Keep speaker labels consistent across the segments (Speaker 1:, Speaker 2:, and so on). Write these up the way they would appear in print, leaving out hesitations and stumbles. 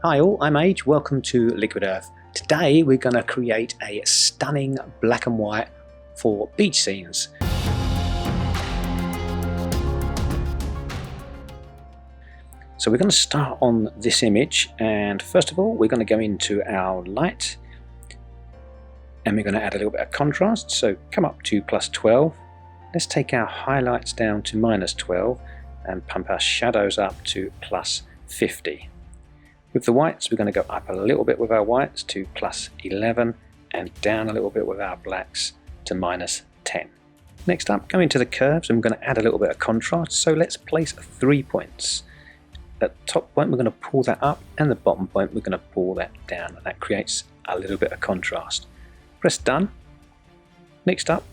Speaker 1: Hi all, I'm Age, welcome to Liquid Earth. Today we're going to create a stunning black and white for beach scenes. So we're going to start on this image, and first of all we're going to go into our light and we're going to add a little bit of contrast. So come up to +12, let's take our highlights down to -12 and pump our shadows up to +50. With the whites, we're going to go up a little bit with our whites to +11 and down a little bit with our blacks to -10. Next up, go into the curves and we're going to add a little bit of contrast. So let's place 3 points. At the top point, we're going to pull that up, and the bottom point, we're going to pull that down, and that creates a little bit of contrast. Press done. Next up,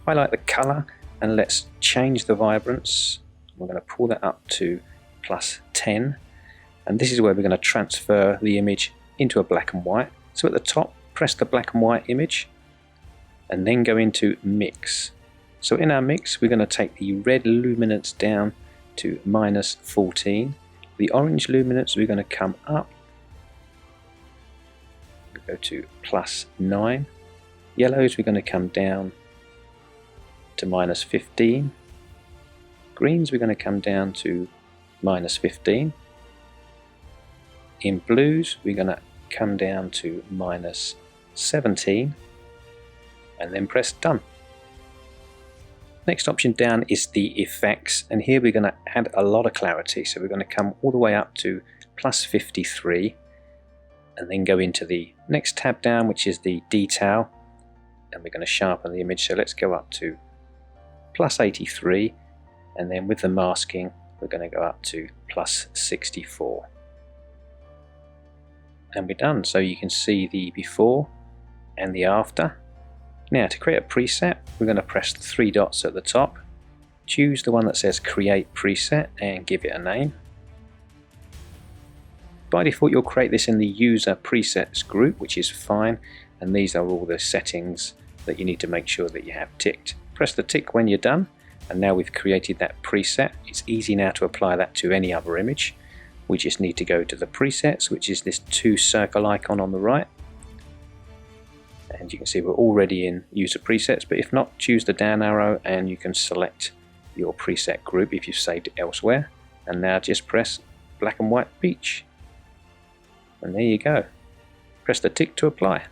Speaker 1: highlight the color and let's change the vibrance. We're going to pull that up to +10. And this is where we're going to transfer the image into a black and white. So at the top, press the black and white image and then go into mix. So in our mix, we're going to take the red luminance down to -14. The orange luminance, we're going to come up. We go to +9. Yellows, we're going to come down to -15. Greens, we're going to come down to -15. In blues, we're going to come down to -17 and then press done. Next option down is the effects, and here we're going to add a lot of clarity. So we're going to come all the way up to +53 and then go into the next tab down, which is the detail, and we're going to sharpen the image. So let's go up to +83, and then with the masking we're going to go up to +64. And we're done. So you can see the before and the after. Now to create a preset, we're going to press the 3 dots at the top, choose the one that says create preset and give it a name. By default you'll create this in the user presets group, which is fine, and these are all the settings that you need to make sure that you have ticked. Press the tick when you're done, and now we've created that preset. It's easy now to apply that to any other image. We just need to go to the presets, which is this 2 circle icon on the right. And you can see we're already in user presets, but if not, choose the down arrow and you can select your preset group if you've saved it elsewhere. And now just press black and white beach. And there you go. Press the tick to apply.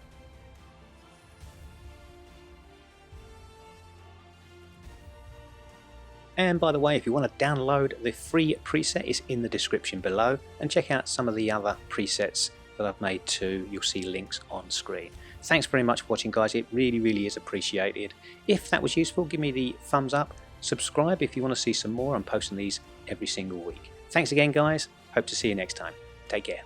Speaker 1: And by the way, if you want to download the free preset, it's in the description below, and check out some of the other presets that I've made too. You'll see links on screen. Thanks very much for watching, guys. It really is appreciated. If that was useful, give me the thumbs up. Subscribe if you want to see some more. I'm posting these every single week. Thanks again, guys. Hope to see you next time. Take care.